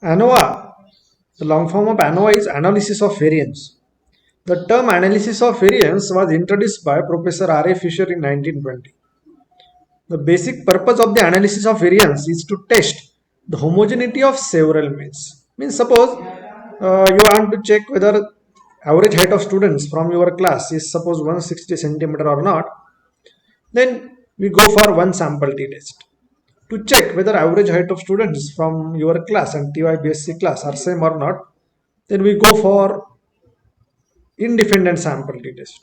ANOVA, the long form of ANOVA is analysis of variance. The term analysis of variance was introduced by Professor R. A. Fisher in 1920. The basic purpose of the analysis of variance is to test the homogeneity of several means. Means suppose you want to check whether average height of students from your class is suppose 160 centimeter or not, then we go for one sample t test. To check whether average height of students from your class and TYBSc class are same or not, then we go for independent sample t test.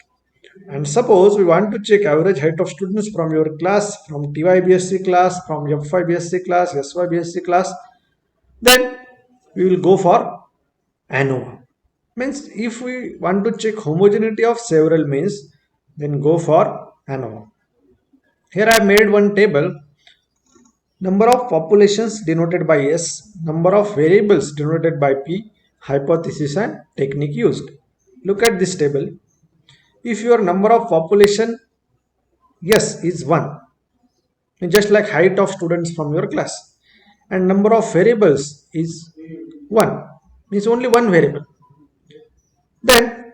And suppose we want to check average height of students from your class, from TYBSc class, from FYBSc class, SYBSc class, then we will go for ANOVA. Means if we want to check homogeneity of several means, then go for ANOVA. Here I have made one table. Number of populations denoted by S, number of variables denoted by P, hypothesis and technique used. Look at this table. If your number of population yes is 1, just like height of students from your class, and number of variables is 1, means only one variable, then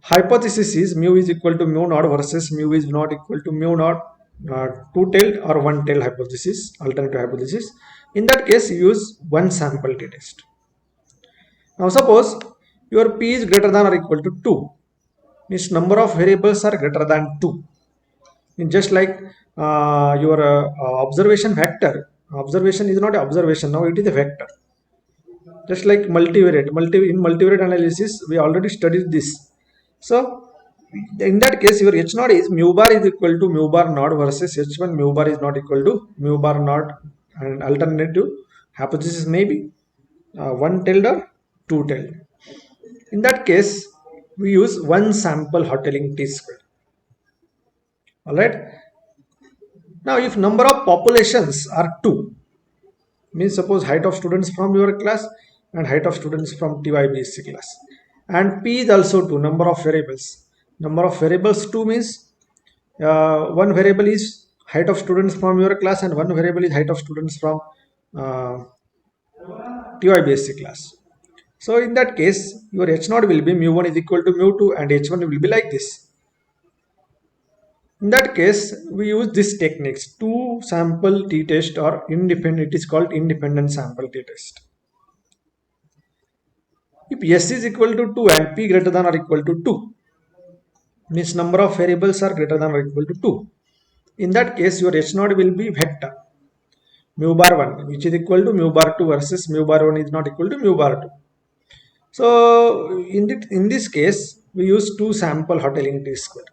hypothesis is mu is equal to mu naught versus mu is not equal to mu naught, two-tailed or one-tailed hypothesis, alternative hypothesis. In that case you use one sample t test. Now suppose your p is greater than or equal to 2, means number of variables are greater than 2. Just like your observation vector, observation is not an observation, now it is a vector. Just like multivariate, in multivariate analysis we already studied this. So in that case your h naught is mu bar is equal to mu bar naught versus h1 mu bar is not equal to mu bar naught, and alternative hypothesis may be one tailed or two tailed. In that case we use one sample Hotelling t square. All right. Now if number of populations are 2, means suppose height of students from your class and height of students from TYBSc class, and p is also 2, number of variables. Number of variables 2 means one variable is height of students from your class and one variable is height of students from TYBSc class. So in that case your h naught will be mu1 is equal to mu2 and h1 will be like this. In that case we use this techniques, two sample t test or independent, it is called independent sample t test. If s is equal to 2 and p greater than or equal to 2, means number of variables are greater than or equal to 2. In that case your h naught will be vector mu bar 1 which is equal to mu bar 2 versus mu bar 1 is not equal to mu bar 2. So in this case we use two sample Hotelling t square.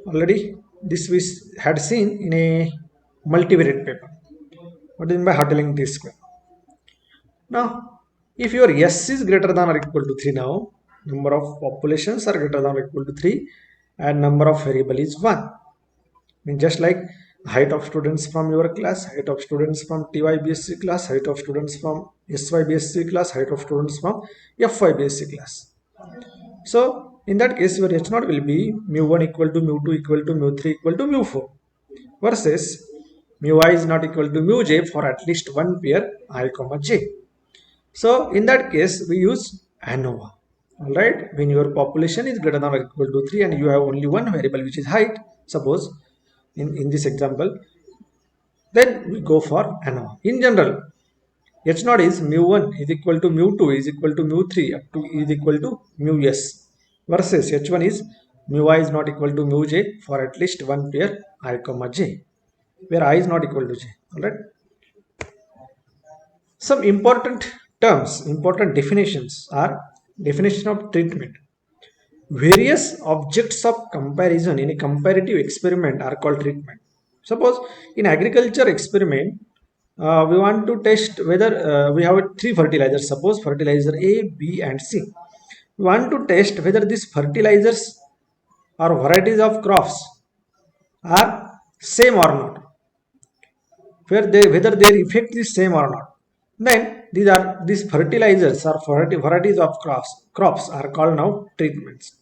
Already this we had seen in a multivariate paper. What is meant by Hotelling t square? Now if your s is greater than or equal to 3, now number of populations are greater than or equal to 3 and number of variable is 1. I mean just like height of students from your class, height of students from TYBSc class, height of students from SYBSc class, height of students from FYBSc class. So in that case your h naught will be mu1 equal to mu2 equal to mu3 equal to mu4 versus mu I is not equal to mu j for at least one pair I comma j. So in that case we use ANOVA. All right, when your population is greater than or equal to 3 and you have only one variable which is height, suppose in this example, then we go for ANOVA. In general h naught is mu1 is equal to mu2 is equal to mu3 up to is equal to mu s versus h1 is mu I is not equal to mu j for at least one pair I comma j, where I is not equal to j. All right. Some important terms, important definitions are definition of treatment. Various objects of comparison in a comparative experiment are called treatment. Suppose in agriculture experiment we want to test whether we have three fertilizers, suppose fertilizer A, B and C. We want to test whether these fertilizers or varieties of crops are same or not, whether their effect is same or not. Then these fertilizers or varieties of crops are called now treatments.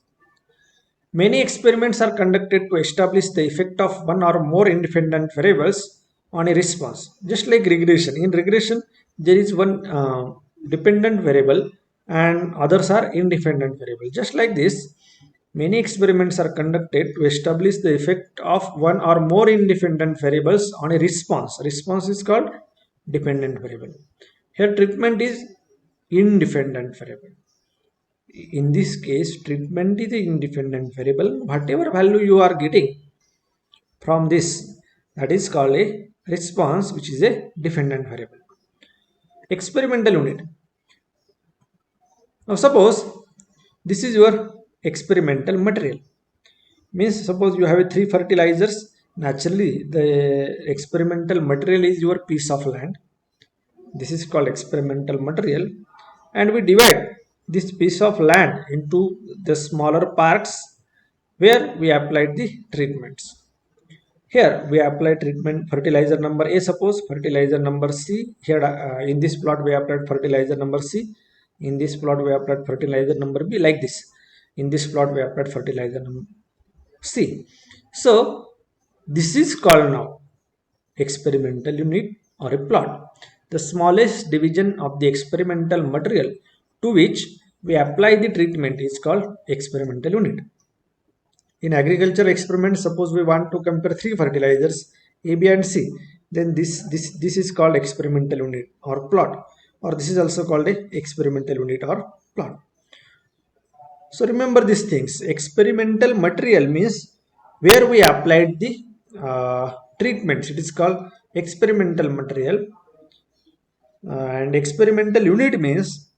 Many experiments are conducted to establish the effect of one or more independent variables on a response, just like regression. In regression there is one dependent variable and others are independent variable. Just like this, many experiments are conducted to establish the effect of one or more independent variables on a response. Response is called dependent variable. Here treatment is independent variable. In this case, treatment is the independent variable. Whatever value you are getting from this, that is called a response, which is a dependent variable. Experimental unit. Now suppose this is your experimental material. Means suppose you have a 3 fertilizers. Naturally the experimental material is your piece of land. This is called experimental material, and we divide this piece of land into the smaller parts where we applied the treatments. Here we apply treatment fertilizer number A, suppose fertilizer number C. Here in this plot we applied fertilizer number C. In this plot we applied fertilizer number B, like this. In this plot we applied fertilizer number C. So this is called now experimental unit or a plot. The smallest division of the experimental material to which we apply the treatment is called experimental unit. In agriculture experiment, suppose we want to compare 3 fertilizers A, B and C, then this is called experimental unit or plot, or this is also called a experimental unit or plot. So remember these things. Experimental material means where we applied the treatments. It is called experimental material. And experimental unit means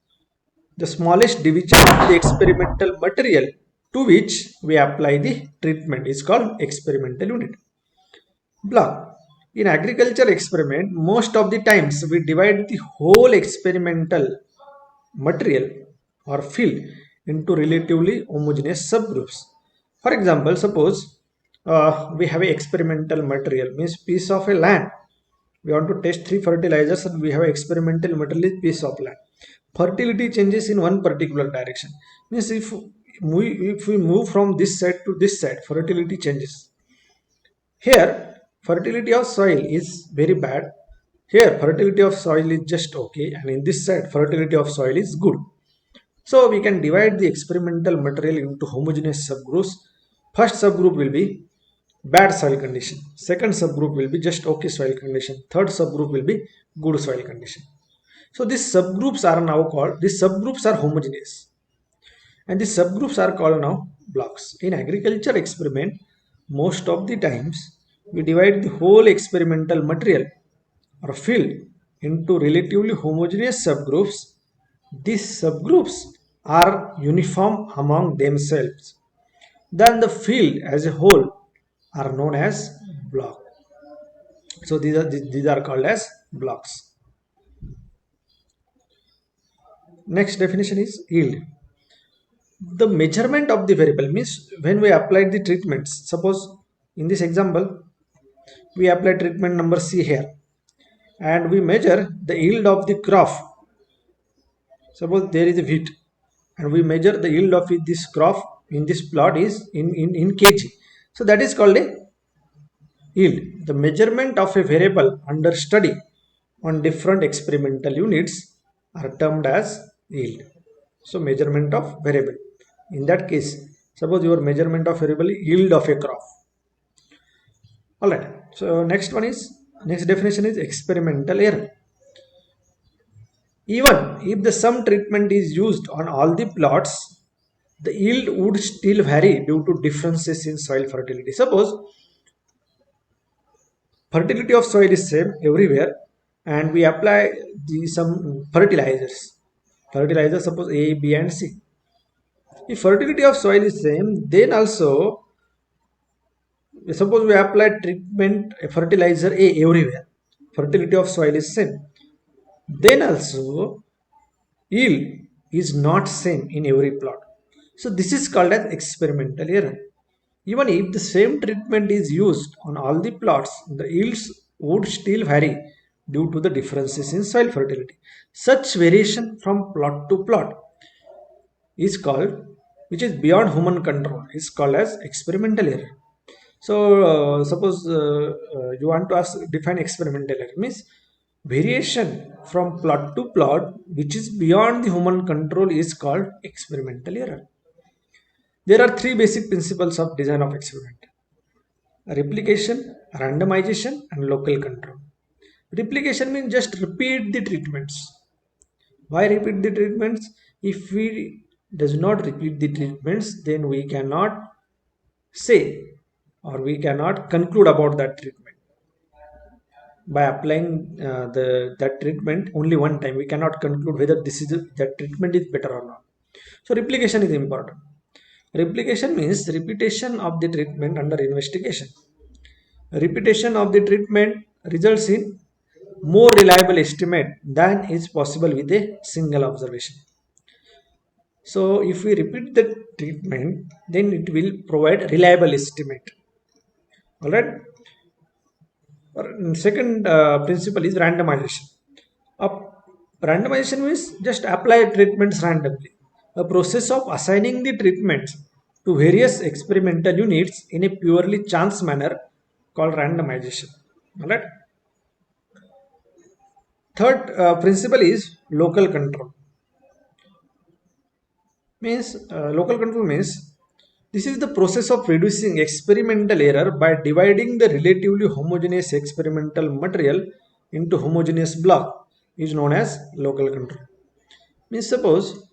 the smallest division of the experimental material to which we apply the treatment is called experimental unit. Block. In agriculture experiment, most of the times we divide the whole experimental material or field into relatively homogeneous subgroups. For example, suppose we have a experimental material, means piece of a land. We want to test 3 fertilizers and we have experimental material piece of land. Fertility changes in one particular direction. Means if we move from this side to this side, fertility changes. Here fertility of soil is very bad. Here fertility of soil is just okay, and in this side fertility of soil is good. So we can divide the experimental material into homogeneous subgroups. First subgroup will be bad soil condition. Second subgroup will be just okay soil condition. Third subgroup will be good soil condition. So these subgroups are now called, these subgroups are homogeneous. And these subgroups are called now blocks. In agriculture experiment, most of the times we divide the whole experimental material or field into relatively homogeneous subgroups. These subgroups are uniform among themselves. Then the field as a whole are known as block. So these are called as blocks. Next definition is yield. The measurement of the variable means when we applied the treatments. Suppose in this example we apply treatment number C here, and we measure the yield of the crop. Suppose there is a wheat and we measure the yield of this crop in this plot is in kg. So that is called a yield. The measurement of a variable under study on different experimental units are termed as yield. So measurement of variable. In that case, suppose your measurement of variable yield of a crop. Alright. So next definition is experimental error. Even if the same treatment is used on all the plots, the yield would still vary due to differences in soil fertility. Suppose fertility of soil is same everywhere and we apply some fertilizers. Fertilizers suppose A, B and C. If fertility of soil is same, then also suppose we apply treatment fertilizer A everywhere. Fertility of soil is same. Then also yield is not same in every plot. So this is called as experimental error. Even if the same treatment is used on all the plots, the yields would still vary due to the differences in soil fertility. Such variation from plot to plot is called, which is beyond human control, is called as experimental error. So suppose you want to define experimental error means Variation from plot to plot, which is beyond the human control, is called experimental error. There are three basic principles of design of experiment: replication, randomization, and local control. Replication means just repeat the treatments. Why repeat the treatments? If we does not repeat the treatments, then we cannot say or we cannot conclude about that treatment. By applying that treatment only one time, we cannot conclude whether that treatment is better or not. So replication is important. Replication means repetition of the treatment under investigation. Repetition of the treatment results in more reliable estimate than is possible with a single observation. So if we repeat the treatment, then it will provide reliable estimate. All right. Second principle is randomization. Randomization means just apply treatments randomly. A process of assigning the treatments to various experimental units in a purely chance manner called randomization. All right. Third principle is local control. Local control means this is the process of reducing experimental error by dividing the relatively homogeneous experimental material into homogeneous block is known as local control. Means suppose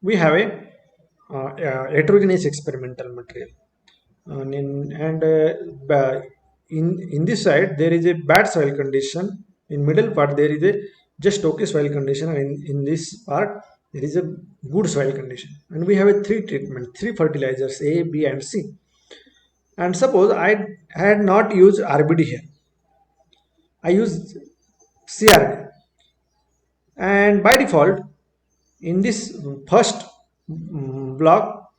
we have a heterogeneous experimental material in this side there is a bad soil condition, in middle part there is a just okay soil condition, and in this part there is a good soil condition, and we have a three fertilizers A, B and C. And suppose I had not used RBD here, I used CRD, and by default in this first block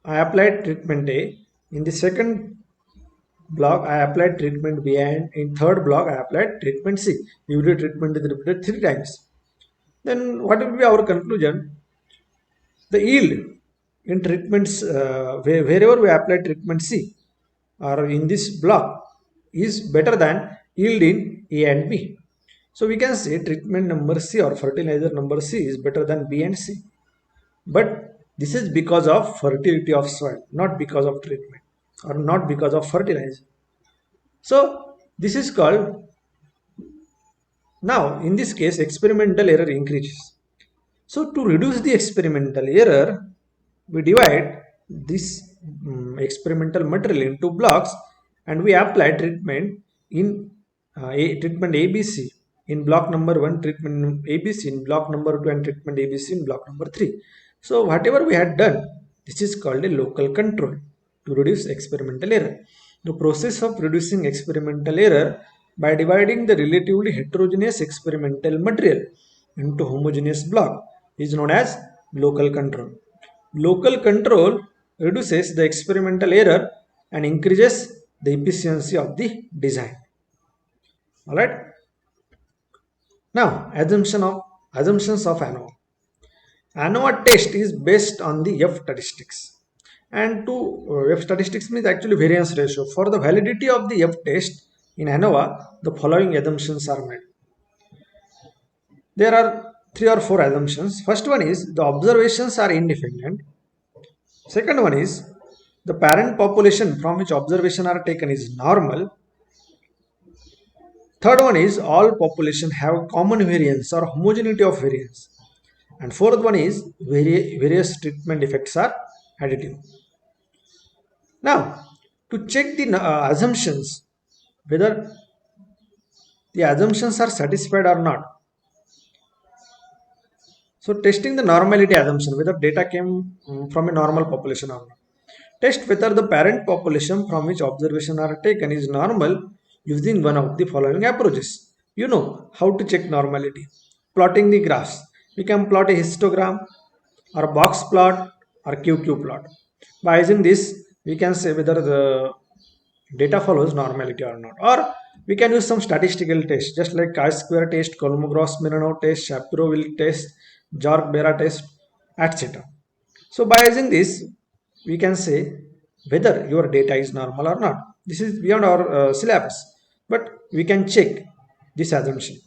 I applied treatment A, in the second block I applied treatment B, and in third block I applied treatment C. UV treatment is repeated 3 times. Then what will be our conclusion? The yield in treatments wherever we apply treatment C or in this block is better than yield in A and B. So we can say treatment number C or fertilizer number C is better than B and C. But this is because of fertility of soil, not because of treatment or not because of fertilizer. So this is called, now in this case experimental error increases. So to reduce the experimental error, we divide this experimental material into blocks and we apply treatment in treatment ABC in block number 1, treatment ABC in block number 2, and treatment ABC in block number 3. So whatever we had done, this is called a local control to reduce experimental error. The process of reducing experimental error by dividing the relatively heterogeneous experimental material into homogeneous block is known as local control. Local control reduces the experimental error and increases the efficiency of the design. All right. Now, assumptions of ANOVA. ANOVA test is based on the F statistics. And F statistics means actually variance ratio. For the validity of the F test in ANOVA, the following assumptions are made. There are 3 or 4 assumptions. First one is the observations are independent. Second one is the parent population from which observation are taken is normal. Third one is all population have common variance or homogeneity of variance. And fourth one is various treatment effects are additive. Now, to check the assumptions, whether the assumptions are satisfied or not. So testing the normality assumption, whether data came from a normal population or not. Test whether the parent population from which observation are taken is normal using one of the following approaches. You know how to check normality. Plotting the graphs. We can plot a histogram or a box plot or QQ plot. By using this, we can say whether the data follows normality or not. Or we can use some statistical tests, just like chi-square test, Kolmogorov-Smirnov test, Shapiro-Wilk test, Jork-Bera test, etc. So by using this, we can say whether your data is normal or not. This is beyond our syllabus, but we can check this assumption.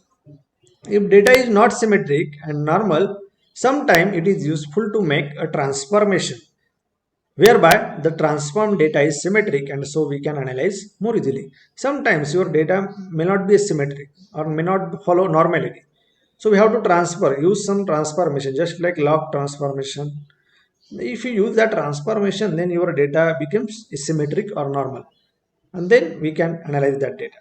If data is not symmetric and normal, sometimes it is useful to make a transformation whereby the transformed data is symmetric and so we can analyze more easily. Sometimes your data may not be symmetric or may not follow normality. So we have to use some transformation, just like log transformation. If you use that transformation, then your data becomes symmetric or normal. And then we can analyze that data.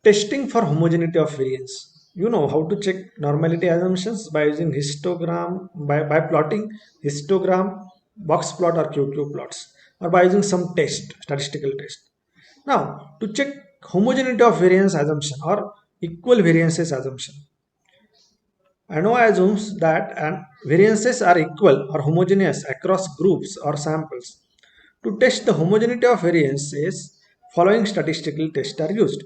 Testing for homogeneity of variance. You know how to check normality assumptions by using histogram, by plotting histogram, box plot or QQ plots, or by using some test, statistical test. Now, to check homogeneity of variance assumption or equal variances assumption, ANOVA assumes that variances are equal or homogeneous across groups or samples. To test the homogeneity of variances, following statistical tests are used.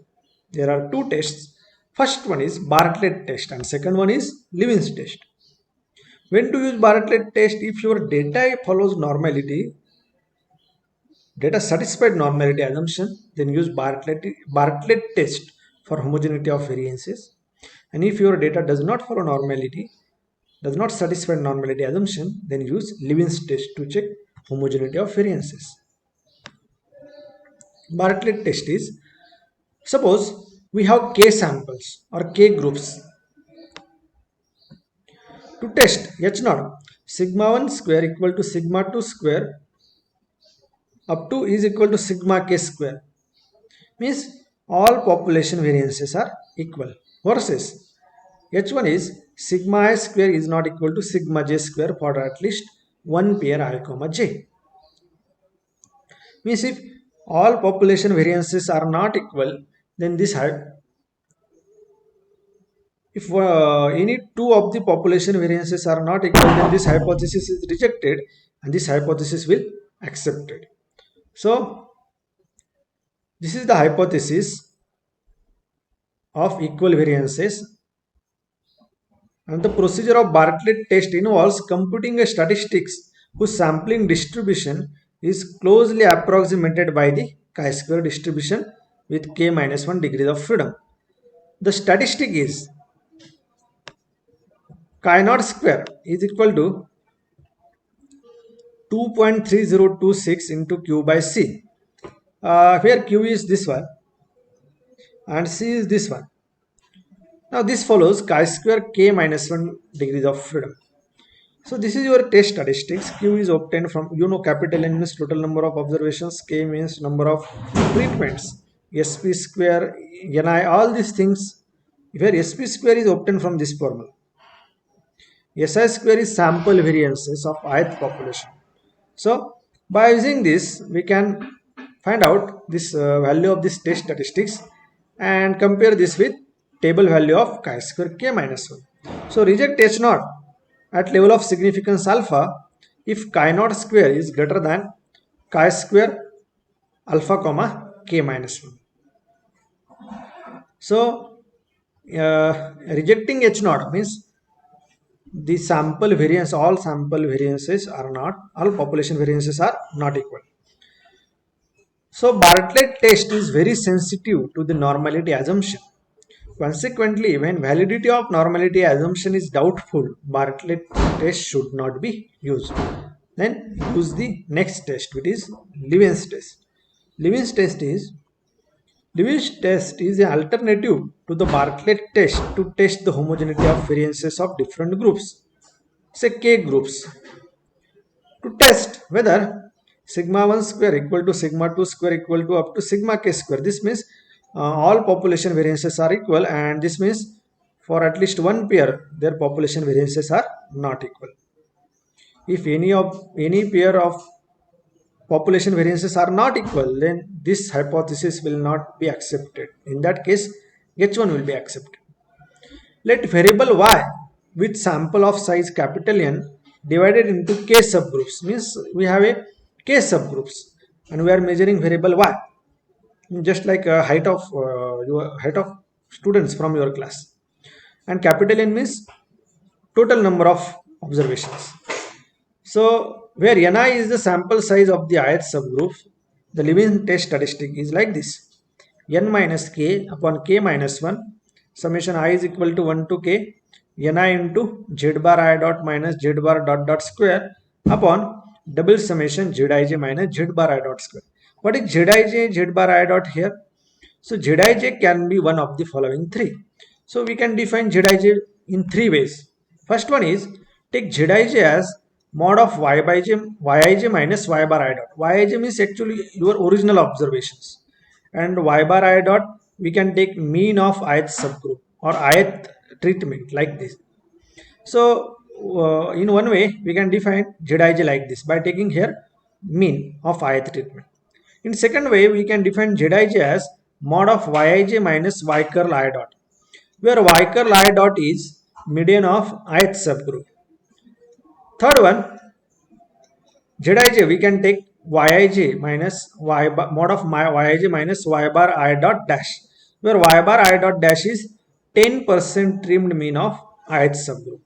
There are two tests. First one is Bartlett test and second one is Lewin's test. When to use Bartlett test? If your data follows normality, data satisfied normality assumption, then use Bartlett test for homogeneity of variances. And if your data does not follow normality, does not satisfy normality assumption, then use Lewin's test to check homogeneity of variances. Bartlett test is, suppose we have k samples or k groups. To test H naught, sigma 1 square equal to sigma 2 square up to is equal to sigma k square, means all population variances are equal, versus H1 is sigma I square is not equal to sigma j square for at least one pair I comma j. Means if all population variances are not equal, then this if any two of the population variances are not equal, then this hypothesis is rejected and this hypothesis will accepted. So this is the hypothesis of equal variances, and the procedure of Bartlett test involves computing a statistics whose sampling distribution is closely approximated by the chi-square distribution with k minus 1 degrees of freedom. The statistic is chi naught square is equal to 2.3026 into q by c, where q is this one and c is this one. Now this follows chi-square k minus 1 degrees of freedom. So this is your test statistics. Q is obtained from, capital N means total number of observations, K means number of treatments, SP square, Ni, all these things, where SP square is obtained from this formula. Si square is sample variances of ith population. So by using this, we can find out this value of this test statistics and compare this with table value of chi-square k minus 1. So reject H naught at level of significance alpha if chi naught square is greater than chi-square alpha comma k minus 1. So rejecting H naught means the sample variance, all sample variances are not, all population variances are not equal. So Bartlett test is very sensitive to the normality assumption. Consequently, when validity of normality assumption is doubtful, Bartlett test should not be used. Then use the next test, which is Lewin's test. Lewin's test is an alternative to the Bartlett test to test the homogeneity of variances of different groups, say k groups, to test whether sigma 1 square equal to sigma 2 square equal to up to sigma k square. This means all population variances are equal, and this means for at least one pair their population variances are not equal. If any pair of population variances are not equal, then this hypothesis will not be accepted. In that case, H1 will be accepted. Let variable y with sample of size capital N divided into k subgroups, means we have a k subgroups and we are measuring variable y, just like height of your height of students from your class, and capital N means total number of observations. So where Ni is the sample size of the ith subgroup, the Lewin test statistic is like this: n minus k upon k minus 1 summation I is equal to 1 to k Ni into z bar I dot minus z bar dot dot square upon double summation zij minus z bar I dot square. What is zij, z bar I dot here? So zij can be one of the following three. So we can define zij in three ways. First one is, take zij as mod of y by j, yij minus y bar I dot. Yij means actually your original observations, and y bar I dot we can take mean of ith subgroup or ith treatment like this. So in one way we can define zij like this by taking here mean of ith treatment. In second way we can define zij as mod of yij minus y curl I dot, where y curl I dot is median of ith subgroup. Third one, zij we can take yij minus y bar, mod of yij minus y bar I dot dash, where y bar I dot dash is 10% trimmed mean of ith subgroup.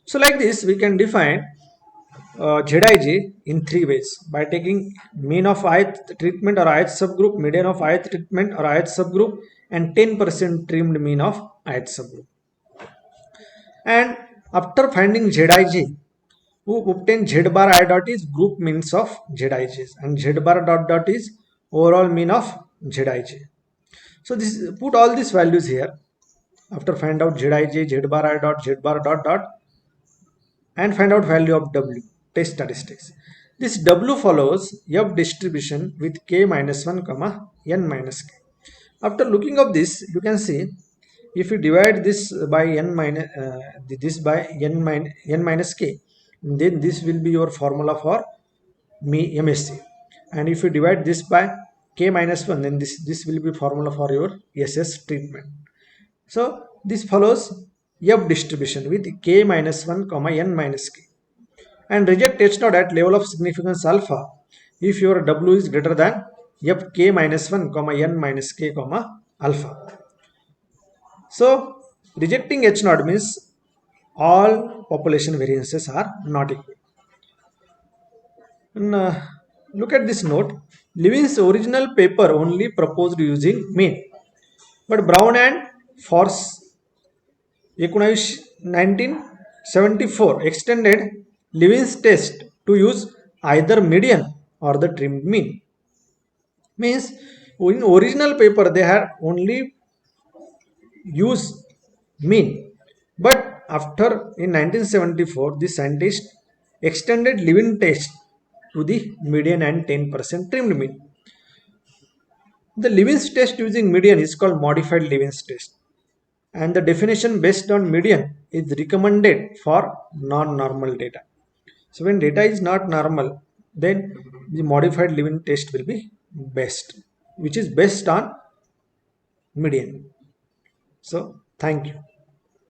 So like this we can define zij in three ways: by taking mean of ith treatment or ith subgroup, median of ith treatment or ith subgroup, and 10% trimmed mean of ith subgroup. And after finding zij, who obtain z bar I dot is group means of zij's, and z bar dot dot is overall mean of zij. So this, put all these values here after find out zij, z bar I dot, z bar dot dot, and find out value of w, test statistics. This w follows f distribution with k minus 1 comma n minus k. After looking of this, you can see if you divide this by n minus this by n minus k, then this will be your formula for MSC, and if you divide this by k minus 1, then this will be formula for your SS treatment. So this follows f distribution with k minus 1 comma n minus k, and reject h naught at level of significance alpha if your w is greater than f k minus 1 comma n minus k comma alpha. So rejecting h naught means all population variances are not equal. And, look at this note. Levin's original paper only proposed using mean, but Brown and Force 1974 extended Levin's test to use either median or the trimmed mean. Means in original paper they had only used mean, but after in 1974 the scientist extended Levin test to the median and 10% trimmed mean. The Levin's test using median is called modified Levin's test, and the definition based on median is recommended for non-normal data. So when data is not normal, then the modified Levin test will be best, which is based on median. So thank you.